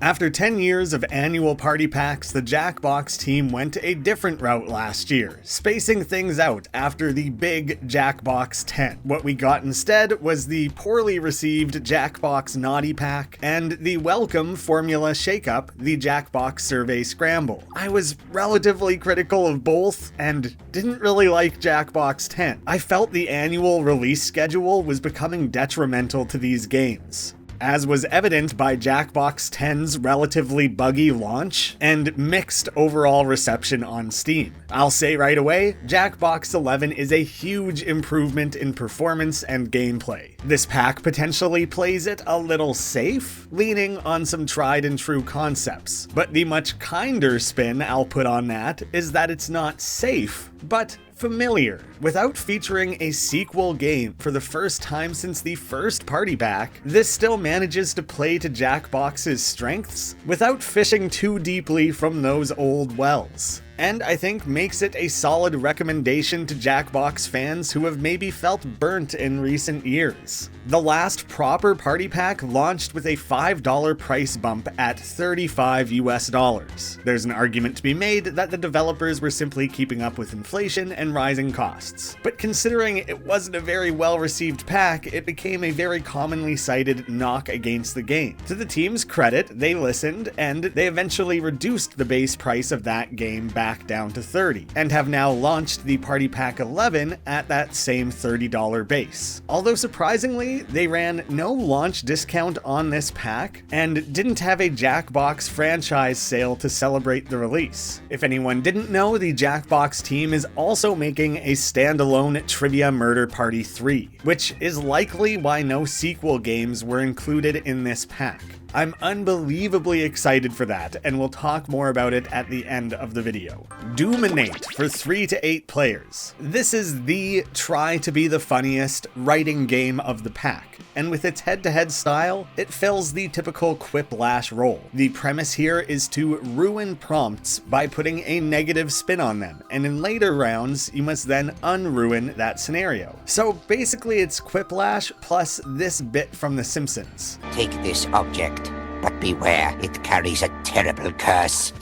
After 10 years of annual party packs, the JackBox team went a different route last year, spacing things out after the big JackBox 10. What we got instead was the poorly received JackBox Naughty Pack and the welcome formula shakeup, the JackBox Survey Scramble. I was relatively critical of both and didn't really like JackBox 10. I felt the annual release schedule was becoming detrimental to these games, as was evident by JackBox 10's relatively buggy launch and mixed overall reception on Steam. I'll say right away, JackBox 11 is a huge improvement in performance and gameplay. This pack potentially plays it a little safe, leaning on some tried and true concepts. But the much kinder spin I'll put on that is that it's not safe, but familiar. Without featuring a sequel game for the first time since the first party pack, this still manages to play to JackBox's strengths without fishing too deeply from those old wells. And I think makes it a solid recommendation to JackBox fans who have maybe felt burnt in recent years. The last proper party pack launched with a $5 price bump at $35 US. There's an argument to be made that the developers were simply keeping up with inflation and rising costs. But considering it wasn't a very well-received pack, it became a very commonly cited knock against the game. To the team's credit, they listened, and they eventually reduced the base price of that game back down to $30, and have now launched the Party Pack 11 at that same $30 base. Although surprisingly, they ran no launch discount on this pack, and didn't have a JackBox franchise sale to celebrate the release. If anyone didn't know, the JackBox team is also making a standalone Trivia Murder Party 3, which is likely why no sequel games were included in this pack. I'm unbelievably excited for that, and we'll talk more about it at the end of the video. Doominate for 3 to 8 players. This is the try to be the funniest writing game of the pack, and with its head-to-head style, it fills the typical Quiplash role. The premise here is to ruin prompts by putting a negative spin on them, and in later rounds, you must then unruin that scenario. So basically it's Quiplash plus this bit from The Simpsons. Take this object, but beware, it carries a terrible curse.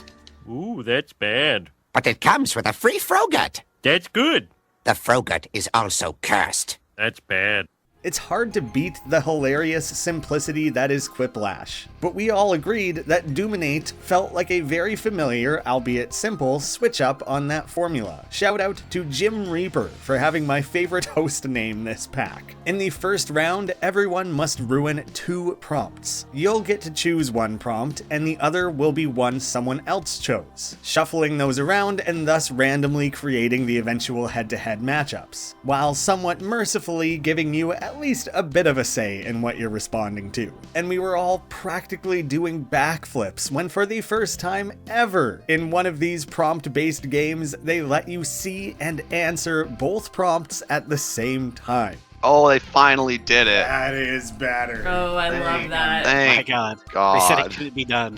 Ooh, that's bad. But it comes with a free Frogut. That's good. The Frogut is also cursed. That's bad. It's hard to beat the hilarious simplicity that is Quiplash, but we all agreed that Doominate felt like a very familiar, albeit simple, switch up on that formula. Shout out to Jim Reaper for having my favorite host name this pack. In the first round, everyone must ruin 2 prompts. You'll get to choose one prompt, and the other will be one someone else chose, shuffling those around and thus randomly creating the eventual head-to-head matchups, while somewhat mercifully giving you at least a bit of a say in what you're responding to. And we were all practically doing backflips when for the first time ever in one of these prompt-based games, they let you see and answer both prompts at the same time. Oh, they finally did it. That is better. Oh, I love that. Thank God. God. They said it couldn't be done.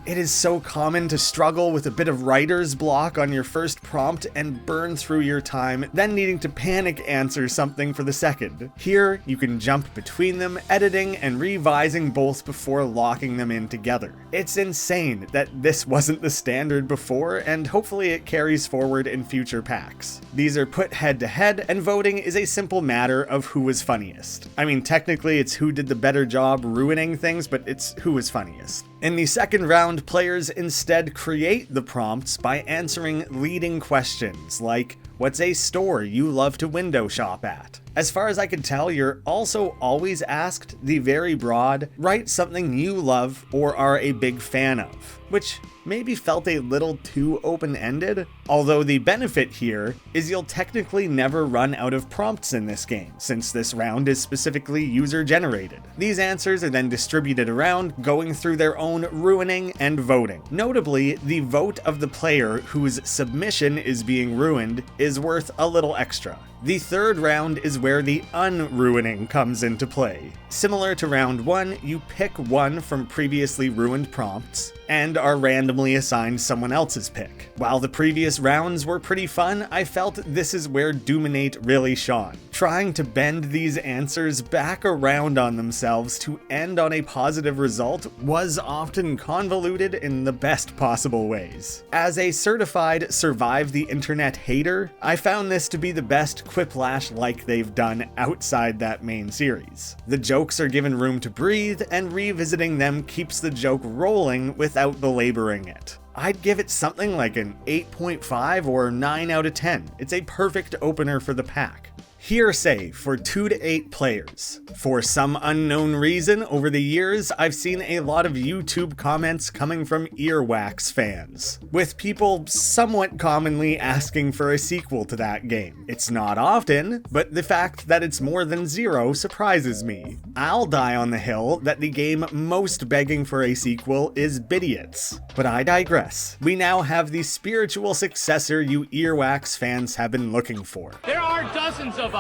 It is so common to struggle with a bit of writer's block on your first prompt and burn through your time, then needing to panic answer something for the second. Here, you can jump between them, editing and revising both before locking them in together. It's insane that this wasn't the standard before, and hopefully it carries forward in future packs. These are put head to head, and voting is a simple matter of who was funniest. I mean, technically it's who did the better job ruining things, but it's who was funniest. In the second round, players instead create the prompts by answering leading questions like, what's a store you love to window shop at? As far as I can tell, you're also always asked the very broad, write something you love or are a big fan of, which maybe felt a little too open-ended. Although the benefit here is you'll technically never run out of prompts in this game, since this round is specifically user-generated. These answers are then distributed around, going through their own ruining and voting. Notably, the vote of the player whose submission is being ruined is worth a little extra. The third round is where the unruining comes into play. Similar to round 1, you pick one from previously ruined prompts and are randomly assigned someone else's pick. While the previous rounds were pretty fun, I felt this is where Doominate really shone. Trying to bend these answers back around on themselves to end on a positive result was often convoluted in the best possible ways. As a certified survive the internet hater, I found this to be the best quiplash like they've done outside that main series. The jokes are given room to breathe, and revisiting them keeps the joke rolling without belaboring it. I'd give it something like an 8.5 or 9 out of 10. It's a perfect opener for the pack. Hearsay for 2 to 8 players. For some unknown reason, over the years, I've seen a lot of YouTube comments coming from Earwax fans, with people somewhat commonly asking for a sequel to that game. It's not often, but the fact that it's more than 0 surprises me. I'll die on the hill that the game most begging for a sequel is Bidiots. But I digress. We now have the spiritual successor you Earwax fans have been looking for. There are dozens of us.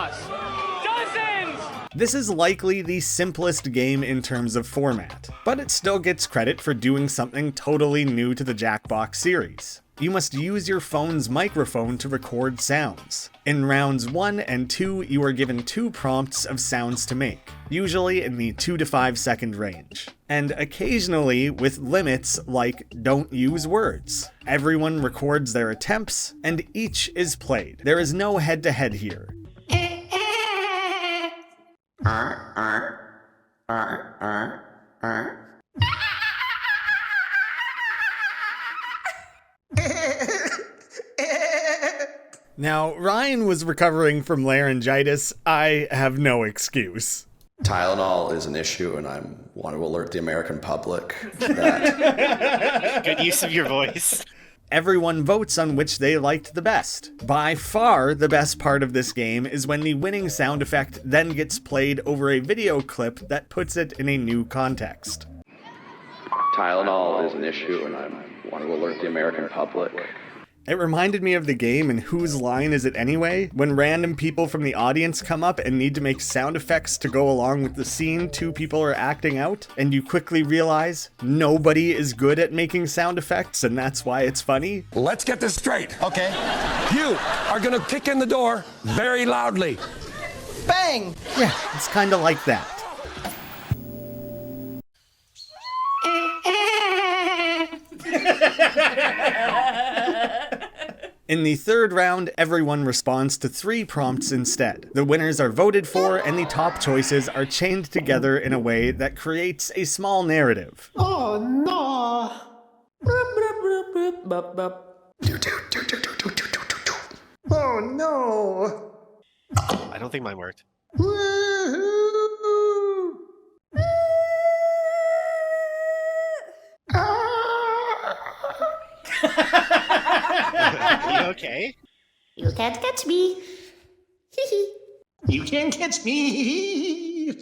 Dozens! This is likely the simplest game in terms of format, but it still gets credit for doing something totally new to the JackBox series. You must use your phone's microphone to record sounds. In rounds 1 and 2, you are given 2 prompts of sounds to make, usually in the 2 to 5 second range, and occasionally with limits like don't use words. Everyone records their attempts, and each is played. There is no head-to-head here. Now, Ryan was recovering from laryngitis. I have no excuse. Tylenol is an issue, and I want to alert the American public to that. Good use of your voice. Everyone votes on which they liked the best. By far, the best part of this game is when the winning sound effect then gets played over a video clip that puts it in a new context. Tylenol is an issue, and I want to alert the American public. It reminded me of the game and Whose Line Is It Anyway? When random people from the audience come up and need to make sound effects to go along with the scene 2 people are acting out, and you quickly realize nobody is good at making sound effects, and that's why it's funny. Let's get this straight. Okay. You are gonna kick in the door very loudly. Bang! Yeah, it's kind of like that. In the third round, everyone responds to 3 prompts instead. The winners are voted for, and the top choices are chained together in a way that creates a small narrative. Oh no! Oh no! I don't think mine worked. You okay? You can't catch me. You can't catch me!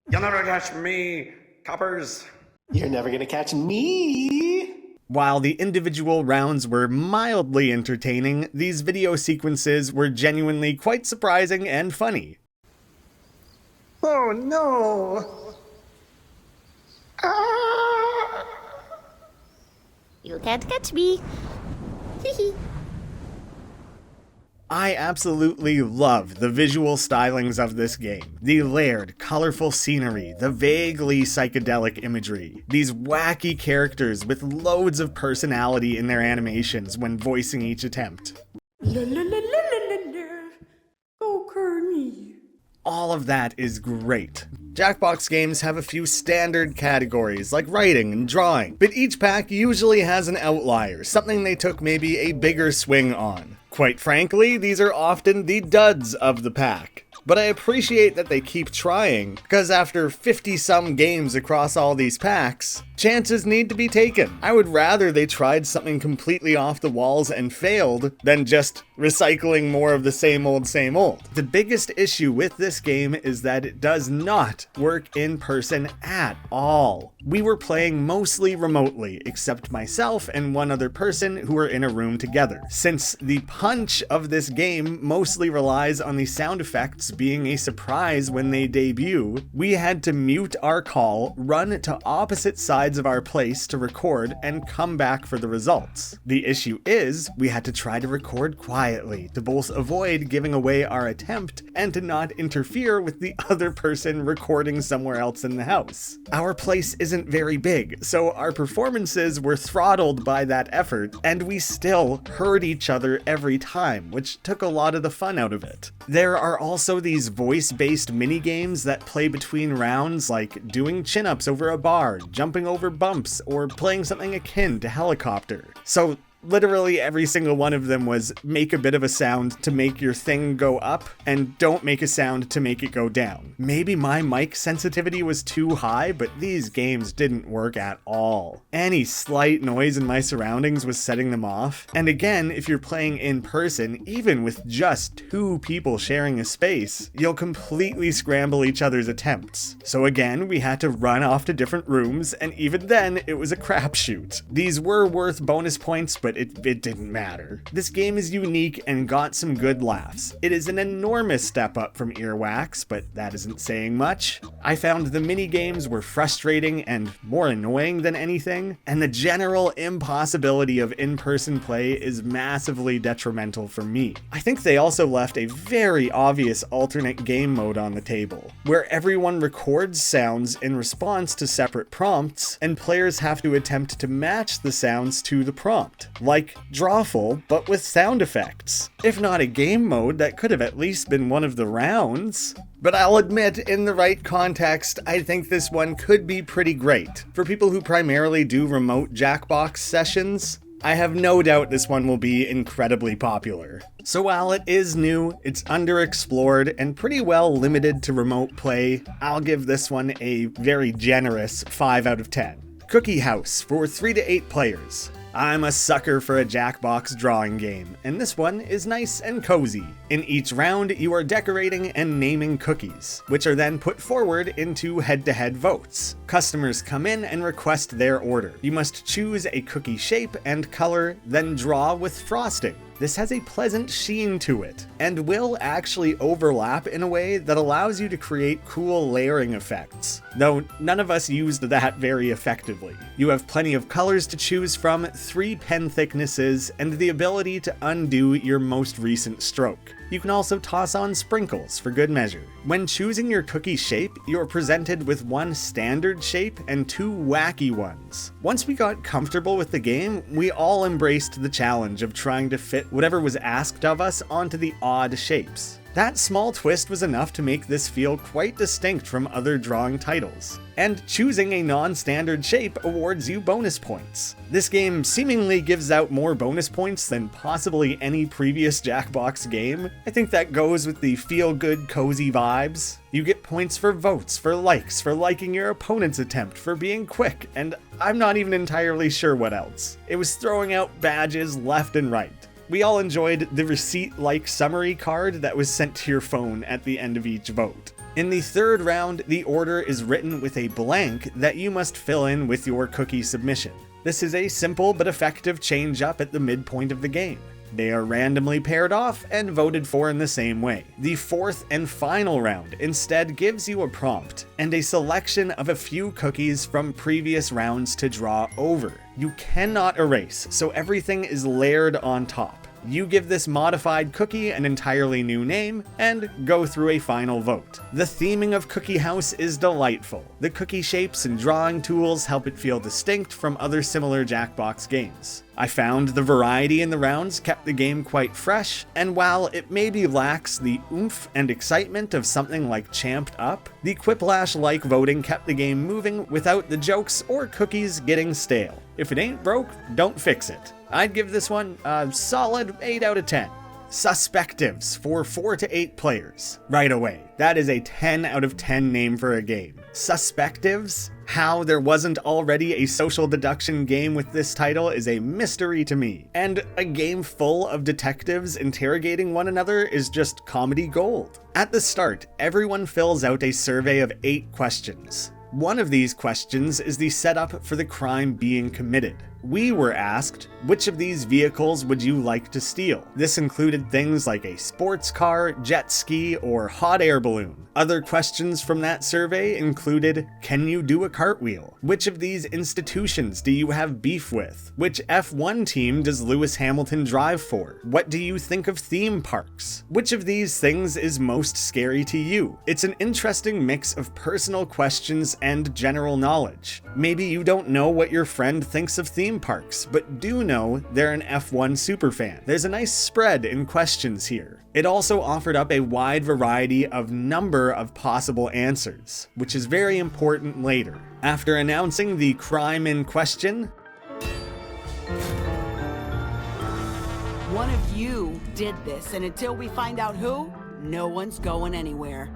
You'll never catch me, coppers. You're never gonna catch me! While the individual rounds were mildly entertaining, these video sequences were genuinely quite surprising and funny. Oh no! You can't catch me. I absolutely love the visual stylings of this game. The layered, colorful scenery, the vaguely psychedelic imagery, these wacky characters with loads of personality in their animations when voicing each attempt. Oh, Kearney. All of that is great. JackBox games have a few standard categories like writing and drawing, but each pack usually has an outlier, something they took maybe a bigger swing on. Quite frankly, these are often the duds of the pack. But I appreciate that they keep trying, because after 50-some games across all these packs, chances need to be taken. I would rather they tried something completely off the walls and failed than just recycling more of the same old, same old. The biggest issue with this game is that it does not work in person at all. We were playing mostly remotely, except myself and one other person who were in a room together. Since the punch of this game mostly relies on the sound effects being a surprise when they debut, we had to mute our call, run to opposite sides of our place to record, and come back for the results. The issue is, we had to try to record quietly. quietly to both avoid giving away our attempt and to not interfere with the other person recording somewhere else in the house. Our place isn't very big, so our performances were throttled by that effort, and we still heard each other every time, which took a lot of the fun out of it. There are also these voice-based mini-games that play between rounds, like doing chin-ups over a bar, jumping over bumps, or playing something akin to helicopter. So literally every single one of them was make a bit of a sound to make your thing go up, and don't make a sound to make it go down. Maybe my mic sensitivity was too high, but these games didn't work at all. Any slight noise in my surroundings was setting them off, and again, if you're playing in person, even with just 2 people sharing a space, you'll completely scramble each other's attempts. So again, we had to run off to different rooms, and even then, it was a crapshoot. These were worth bonus points, but it didn't matter. This game is unique and got some good laughs. It is an enormous step up from Earwax, but that isn't saying much. I found the mini games were frustrating and more annoying than anything, and the general impossibility of in-person play is massively detrimental for me. I think they also left a very obvious alternate game mode on the table, where everyone records sounds in response to separate prompts, and players have to attempt to match the sounds to the prompt. Like Drawful, but with sound effects. If not a game mode, that could have at least been one of the rounds. But I'll admit, in the right context, I think this one could be pretty great. For people who primarily do remote Jackbox sessions, I have no doubt this one will be incredibly popular. So while it is new, it's underexplored, and pretty well limited to remote play, I'll give this one a very generous 5 out of 10. Cookie Haus for 3 to 8 players. I'm a sucker for a Jackbox drawing game, and this one is nice and cozy. In each round, you are decorating and naming cookies, which are then put forward into head-to-head votes. Customers come in and request their order. You must choose a cookie shape and color, then draw with frosting. This has a pleasant sheen to it, and will actually overlap in a way that allows you to create cool layering effects, though none of us used that very effectively. You have plenty of colors to choose from, 3 pen thicknesses, and the ability to undo your most recent stroke. You can also toss on sprinkles for good measure. When choosing your cookie shape, you're presented with 1 standard shape and 2 wacky ones. Once we got comfortable with the game, we all embraced the challenge of trying to fit whatever was asked of us onto the odd shapes. That small twist was enough to make this feel quite distinct from other drawing titles. And choosing a non-standard shape awards you bonus points. This game seemingly gives out more bonus points than possibly any previous Jackbox game. I think that goes with the feel-good, cozy vibes. You get points for votes, for likes, for liking your opponent's attempt, for being quick, and I'm not even entirely sure what else. It was throwing out badges left and right. We all enjoyed the receipt-like summary card that was sent to your phone at the end of each vote. In the 3rd round, the order is written with a blank that you must fill in with your cookie submission. This is a simple but effective change-up at the midpoint of the game. They are randomly paired off and voted for in the same way. The 4th and final round instead gives you a prompt and a selection of a few cookies from previous rounds to draw over. You cannot erase, so everything is layered on top. You give this modified cookie an entirely new name, and go through a final vote. The theming of Cookie Haus is delightful. The cookie shapes and drawing tools help it feel distinct from other similar Jackbox games. I found the variety in the rounds kept the game quite fresh, and while it maybe lacks the oomph and excitement of something like Champed Up, the Quiplash-like voting kept the game moving without the jokes or cookies getting stale. If it ain't broke, don't fix it. I'd give this one a solid 8 out of 10. Suspectives for 4 to 8 players. Right away, that is a 10 out of 10 name for a game. Suspectives? How there wasn't already a social deduction game with this title is a mystery to me. And a game full of detectives interrogating one another is just comedy gold. At the start, everyone fills out a survey of 8 questions. One of these questions is the setup for the crime being committed. we were asked, which of these vehicles would you like to steal? This included things like a sports car, jet ski, or hot air balloon. Other questions from that survey included, can you do a cartwheel? Which of these institutions do you have beef with? Which F1 team does Lewis Hamilton drive for? What do you think of theme parks? Which of these things is most scary to you? It's an interesting mix of personal questions and general knowledge. Maybe you don't know what your friend thinks of theme parks, but do know they're an F1 superfan. There's a nice spread in questions here. It also offered up a wide variety of number of possible answers, which is very important later. After announcing the crime in question, one of you did this, and until we find out who, no one's going anywhere.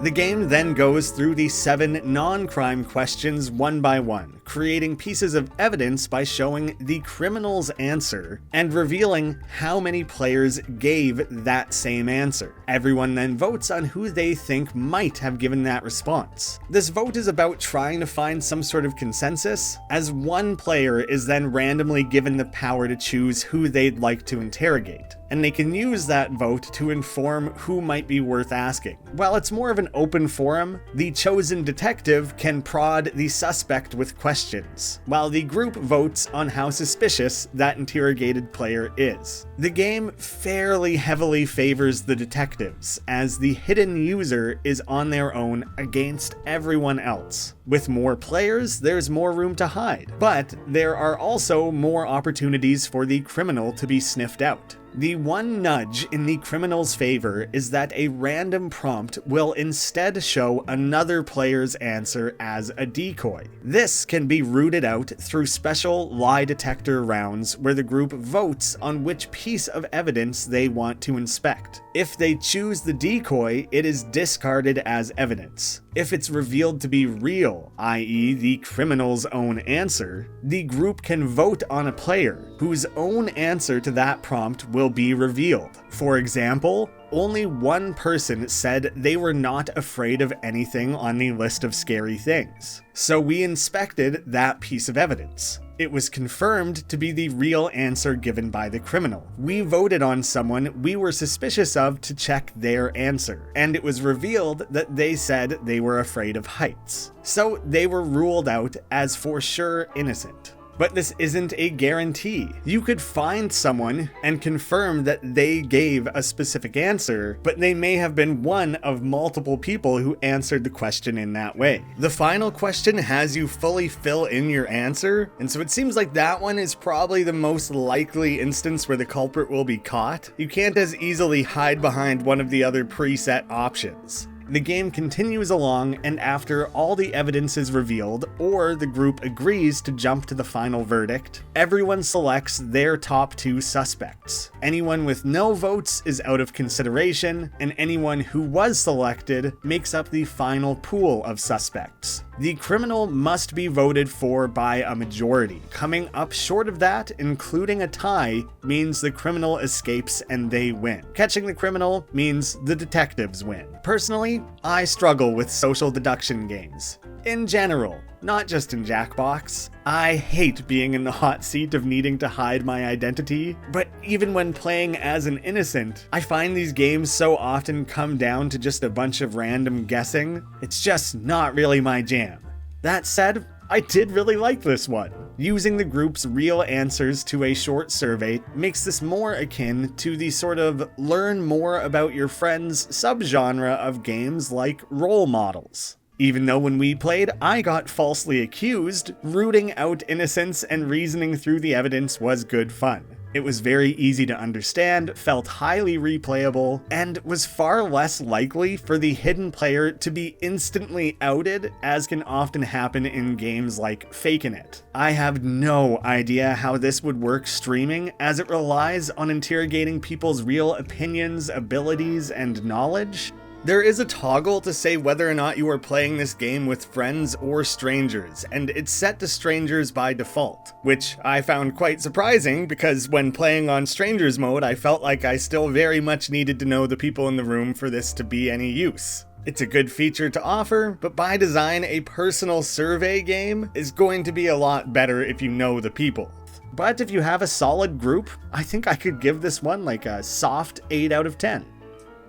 the game then goes through the 7 non-crime questions one by one, creating pieces of evidence by showing the criminal's answer and revealing how many players gave that same answer. Everyone then votes on who they think might have given that response. This vote is about trying to find some sort of consensus, as one player is then randomly given the power to choose who they'd like to interrogate, and they can use that vote to inform who might be worth asking. While it's more of an open forum, the chosen detective can prod the suspect with questions, while the group votes on how suspicious that interrogated player is. The game fairly heavily favors the detectives, as the hidden user is on their own against everyone else. With more players, there's more room to hide, but there are also more opportunities for the criminal to be sniffed out. The one nudge in the criminal's favor is that a random prompt will instead show another player's answer as a decoy. This can be rooted out through special lie detector rounds where the group votes on which piece of evidence they want to inspect. If they choose the decoy, it is discarded as evidence. If it's revealed to be real, i.e. the criminal's own answer, the group can vote on a player whose own answer to that prompt will be revealed. For example, only one person said they were not afraid of anything on the list of scary things. So we inspected that piece of evidence. It was confirmed to be the real answer given by the criminal. We voted on someone we were suspicious of to check their answer, and it was revealed that they said they were afraid of heights. So they were ruled out as for sure innocent. But this isn't a guarantee. You could find someone and confirm that they gave a specific answer, but they may have been one of multiple people who answered the question in that way. The final question has you fully fill in your answer, and so it seems like that one is probably the most likely instance where the culprit will be caught. You can't as easily hide behind one of the other preset options. The game continues along, and after all the evidence is revealed, or the group agrees to jump to the final verdict, everyone selects their top 2 suspects. Anyone with no votes is out of consideration, and anyone who was selected makes up the final pool of suspects. The criminal must be voted for by a majority. Coming up short of that, including a tie, means the criminal escapes and they win. Catching the criminal means the detectives win. Personally, I struggle with social deduction games. In general, not just in Jackbox. I hate being in the hot seat of needing to hide my identity, but even when playing as an innocent, I find these games so often come down to just a bunch of random guessing. It's just not really my jam. That said, I did really like this one. Using the group's real answers to a short survey makes this more akin to the sort of learn more about your friends subgenre of games like role models. Even though when we played, I got falsely accused, rooting out innocence and reasoning through the evidence was good fun. It was very easy to understand, felt highly replayable, and was far less likely for the hidden player to be instantly outed, as can often happen in games like Fakin' It. I have no idea how this would work streaming, as it relies on interrogating people's real opinions, abilities, and knowledge. There is a toggle to say whether or not you are playing this game with friends or strangers, and it's set to strangers by default, which I found quite surprising because when playing on strangers mode, I felt like I still very much needed to know the people in the room for this to be any use. It's a good feature to offer, but by design, a personal survey game is going to be a lot better if you know the people. But if you have a solid group, I think I could give this one like a soft 8 out of 10.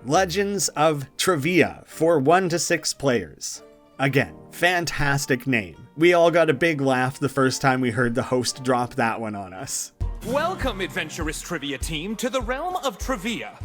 Legends of Trivia for 1 to 6 players. Again, fantastic name. We all got a big laugh the first time we heard the host drop that one on us. Welcome, adventurous trivia team, to the realm of trivia.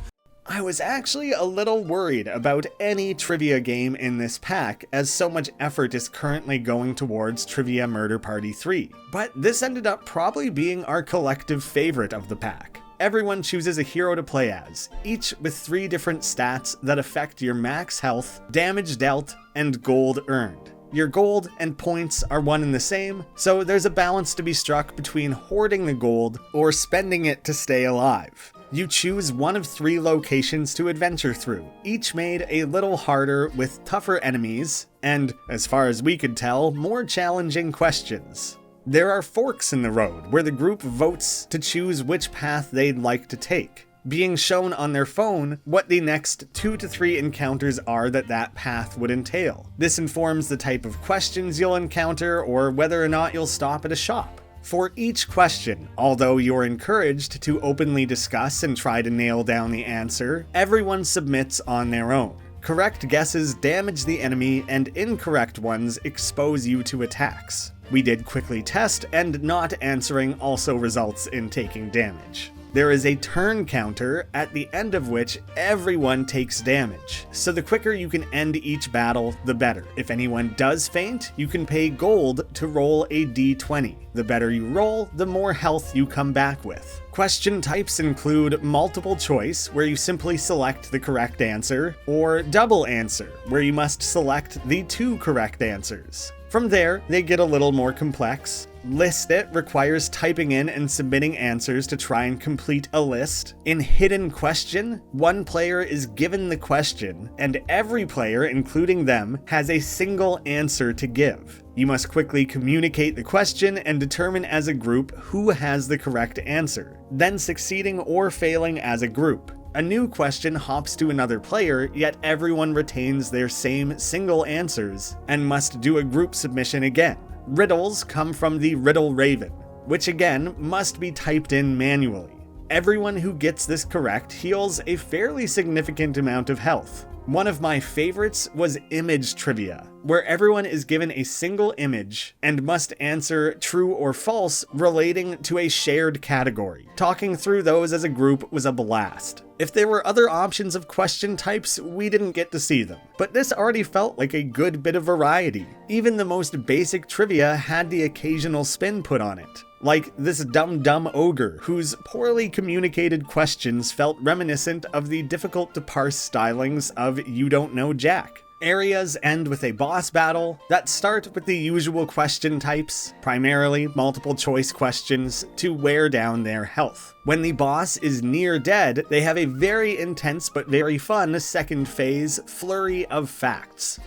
I was actually a little worried about any trivia game in this pack, as so much effort is currently going towards Trivia Murder Party 3. But this ended up probably being our collective favorite of the pack. Everyone chooses a hero to play as, each with 3 different stats that affect your max health, damage dealt, and gold earned. Your gold and points are one and the same, so there's a balance to be struck between hoarding the gold or spending it to stay alive. You choose one of 3 locations to adventure through, each made a little harder with tougher enemies, and, as far as we could tell, more challenging questions. There are forks in the road where the group votes to choose which path they'd like to take, being shown on their phone what the next 2 to 3 encounters are that path would entail. This informs the type of questions you'll encounter or whether or not you'll stop at a shop. For each question, although you're encouraged to openly discuss and try to nail down the answer, everyone submits on their own. Correct guesses damage the enemy, and incorrect ones expose you to attacks. We did quickly test, and not answering also results in taking damage. There is a turn counter at the end of which everyone takes damage, so the quicker you can end each battle, the better. If anyone does faint, you can pay gold to roll a d20. The better you roll, the more health you come back with. Question types include multiple choice, where you simply select the correct answer, or double answer, where you must select the 2 correct answers. From there, they get a little more complex. List It requires typing in and submitting answers to try and complete a list. In Hidden Question, one player is given the question, and every player, including them, has a single answer to give. You must quickly communicate the question and determine as a group who has the correct answer, then succeeding or failing as a group. A new question hops to another player, yet everyone retains their same single answers and must do a group submission again. Riddles come from the Riddle Raven, which again must be typed in manually. Everyone who gets this correct heals a fairly significant amount of health. One of my favorites was Image Trivia, where everyone is given a single image and must answer true or false relating to a shared category. Talking through those as a group was a blast. If there were other options of question types, we didn't get to see them, but this already felt like a good bit of variety. Even the most basic trivia had the occasional spin put on it. Like this dumb ogre, whose poorly communicated questions felt reminiscent of the difficult to parse stylings of You Don't Know Jack. Areas end with a boss battle that start with the usual question types, primarily multiple choice questions, to wear down their health. When the boss is near dead, they have a very intense but very fun second phase, Flurry of Facts.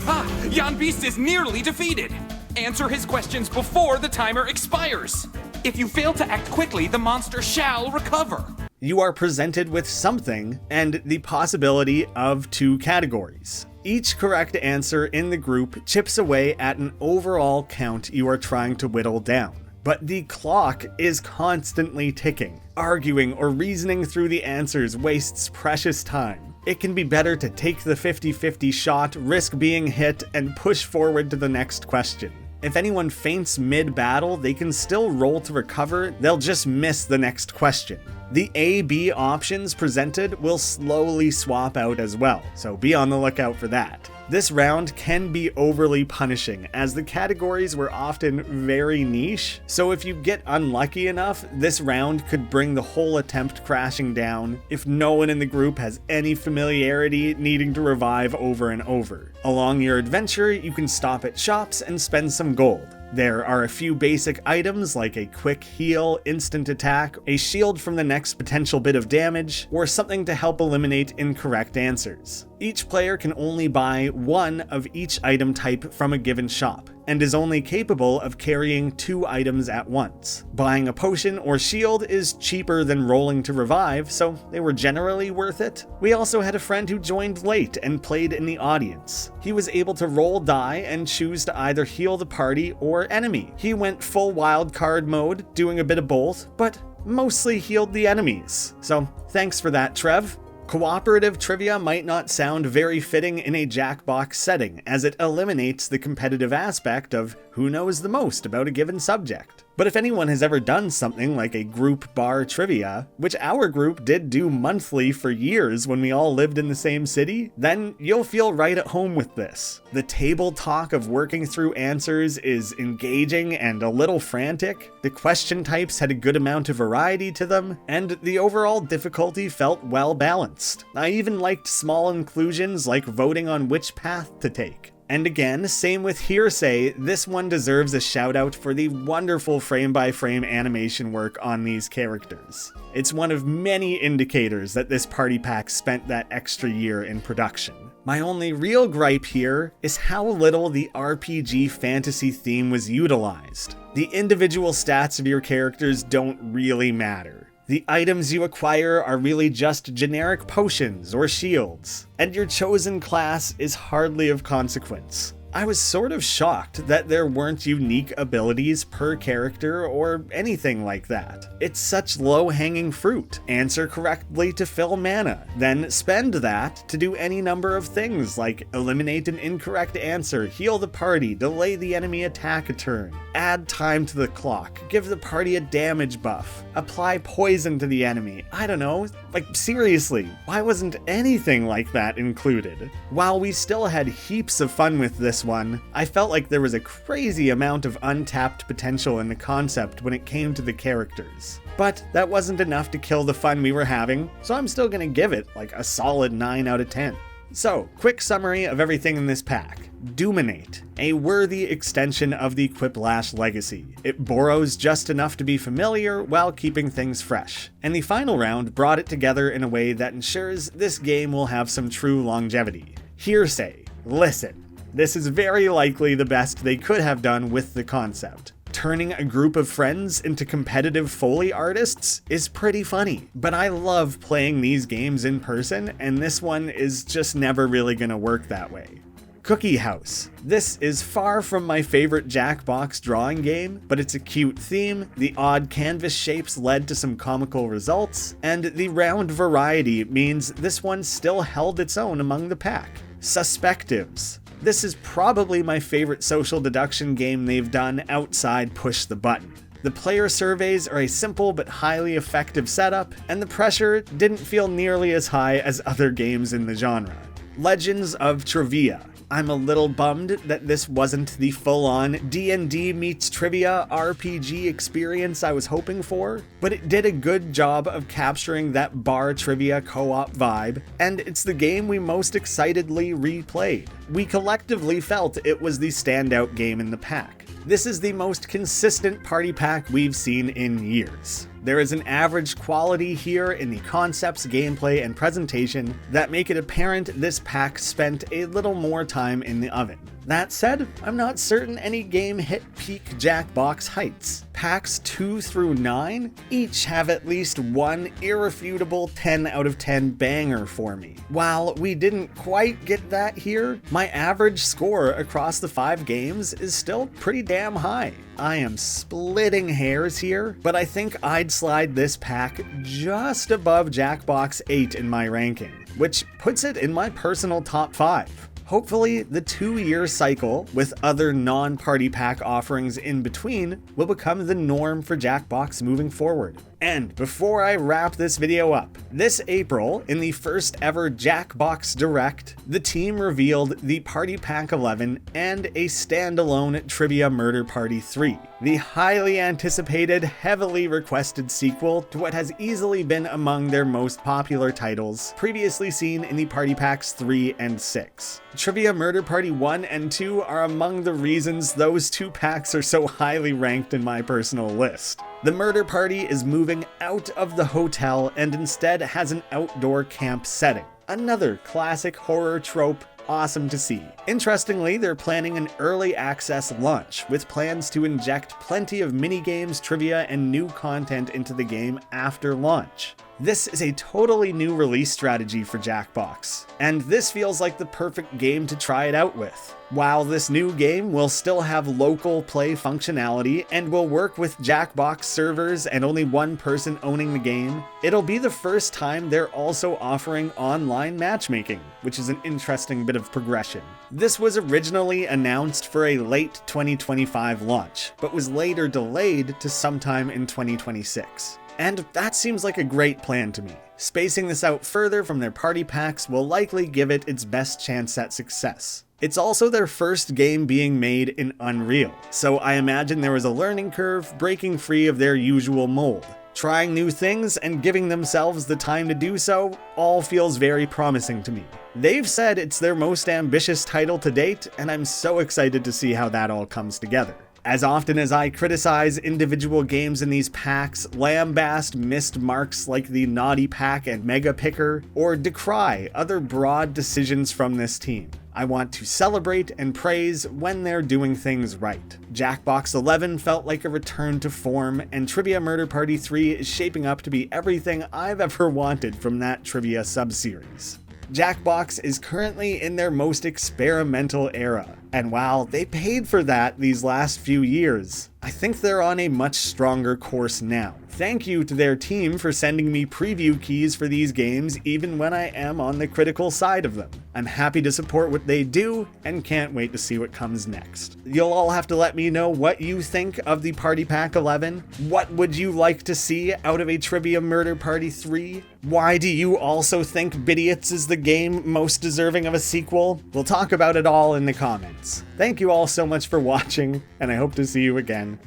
Ah, yon beast is nearly defeated. Answer his questions before the timer expires. If you fail to act quickly, the monster shall recover. You are presented with something and the possibility of 2 categories. Each correct answer in the group chips away at an overall count you are trying to whittle down. But the clock is constantly ticking. Arguing or reasoning through the answers wastes precious time. It can be better to take the 50-50 shot, risk being hit, and push forward to the next question. If anyone faints mid-battle, they can still roll to recover, they'll just miss the next question. The A-B options presented will slowly swap out as well, so be on the lookout for that. This round can be overly punishing, as the categories were often very niche, so if you get unlucky enough, this round could bring the whole attempt crashing down if no one in the group has any familiarity needing to revive over and over. Along your adventure, you can stop at shops and spend some gold. There are a few basic items like a quick heal, instant attack, a shield from the next potential bit of damage, or something to help eliminate incorrect answers. Each player can only buy one of each item type from a given shop. and is only capable of carrying 2 items at once. Buying a potion or shield is cheaper than rolling to revive, so they were generally worth it. We also had a friend who joined late and played in the audience. He was able to roll die and choose to either heal the party or enemy. He went full wildcard mode, doing a bit of both, but mostly healed the enemies. So thanks for that, Trev. Cooperative trivia might not sound very fitting in a Jackbox setting, as it eliminates the competitive aspect of who knows the most about a given subject. But if anyone has ever done something like a group bar trivia, which our group did do monthly for years when we all lived in the same city, then you'll feel right at home with this. The table talk of working through answers is engaging and a little frantic, the question types had a good amount of variety to them, and the overall difficulty felt well balanced. I even liked small inclusions like voting on which path to take. And again, same with Hearsay, this one deserves a shout out for the wonderful frame-by-frame animation work on these characters. It's one of many indicators that this party pack spent that extra year in production. My only real gripe here is how little the RPG fantasy theme was utilized. The individual stats of your characters don't really matter. The items you acquire are really just generic potions or shields, and your chosen class is hardly of consequence. I was sort of shocked that there weren't unique abilities per character or anything like that. It's such low-hanging fruit. Answer correctly to fill mana, then spend that to do any number of things like eliminate an incorrect answer, heal the party, delay the enemy attack a turn, add time to the clock, give the party a damage buff, apply poison to the enemy. I don't know, like seriously, why wasn't anything like that included? While we still had heaps of fun with this one, I felt like there was a crazy amount of untapped potential in the concept when it came to the characters. But that wasn't enough to kill the fun we were having, so I'm still gonna give it like a solid 9 out of 10. So, quick summary of everything in this pack. Doominate, a worthy extension of the Quiplash legacy. It borrows just enough to be familiar while keeping things fresh. And the final round brought it together in a way that ensures this game will have some true longevity. Hearsay, listen. This is very likely the best they could have done with the concept. Turning a group of friends into competitive Foley artists is pretty funny, but I love playing these games in person, and this one is just never really gonna work that way. Cookie Haus. This is far from my favorite Jackbox drawing game, but it's a cute theme, the odd canvas shapes led to some comical results, and the round variety means this one still held its own among the pack. Suspectives. This is probably my favorite social deduction game they've done outside Push the Button. The player surveys are a simple but highly effective setup, and the pressure didn't feel nearly as high as other games in the genre. Legends of Trivia. I'm a little bummed that this wasn't the full-on D&D meets trivia RPG experience I was hoping for, but it did a good job of capturing that bar trivia co-op vibe, and it's the game we most excitedly replayed. We collectively felt it was the standout game in the pack. This is the most consistent party pack we've seen in years. There is an average quality here in the concepts, gameplay, and presentation that make it apparent this pack spent a little more time in the oven. That said, I'm not certain any game hit peak Jackbox heights. Packs 2 through 9 each have at least one irrefutable 10 out of 10 banger for me. While we didn't quite get that here, my average score across the 5 games is still pretty damn high. I am splitting hairs here, but I think I'd slide this pack just above Jackbox 8 in my ranking, which puts it in my personal top 5. Hopefully, the 2-year cycle with other non-party pack offerings in between will become the norm for Jackbox moving forward. And before I wrap this video up, this April, in the first ever Jackbox Direct, the team revealed the Party Pack 11 and a standalone Trivia Murder Party 3, the highly anticipated, heavily requested sequel to what has easily been among their most popular titles previously seen in the Party Packs 3 and 6. Trivia Murder Party 1 and 2 are among the reasons those 2 packs are so highly ranked in my personal list. The murder party is moving out of the hotel and instead has an outdoor camp setting. Another classic horror trope, Awesome to see. Interestingly, they're planning an early access launch, with plans to inject plenty of minigames, trivia, and new content into the game after launch. This is a totally new release strategy for JackBox, and this feels like the perfect game to try it out with. While this new game will still have local play functionality and will work with JackBox servers and only one person owning the game, it'll be the first time they're also offering online matchmaking, which is an interesting bit of progression. This was originally announced for a late 2025 launch, but was later delayed to sometime in 2026. And that seems like a great plan to me. Spacing this out further from their party packs will likely give it its best chance at success. It's also their first game being made in Unreal, so I imagine there was a learning curve breaking free of their usual mold. Trying new things and giving themselves the time to do so all feels very promising to me. They've said it's their most ambitious title to date, and I'm so excited to see how that all comes together. As often as I criticize individual games in these packs, lambast missed marks like the Naughty Pack and Mega Picker, or decry other broad decisions from this team, I want to celebrate and praise when they're doing things right. JackBox 11 felt like a return to form, and Trivia Murder Party 3 is shaping up to be everything I've ever wanted from that trivia subseries. JackBox is currently in their most experimental era, and while they paid for that these last few years, I think they're on a much stronger course now. Thank you to their team for sending me preview keys for these games even when I am on the critical side of them. I'm happy to support what they do and can't wait to see what comes next. You'll all have to let me know what you think of the Party Pack 11. What would you like to see out of a Trivia Murder Party 3? Why do you also think Bidiots is the game most deserving of a sequel? We'll talk about it all in the comments. Thank you all so much for watching, and I hope to see you again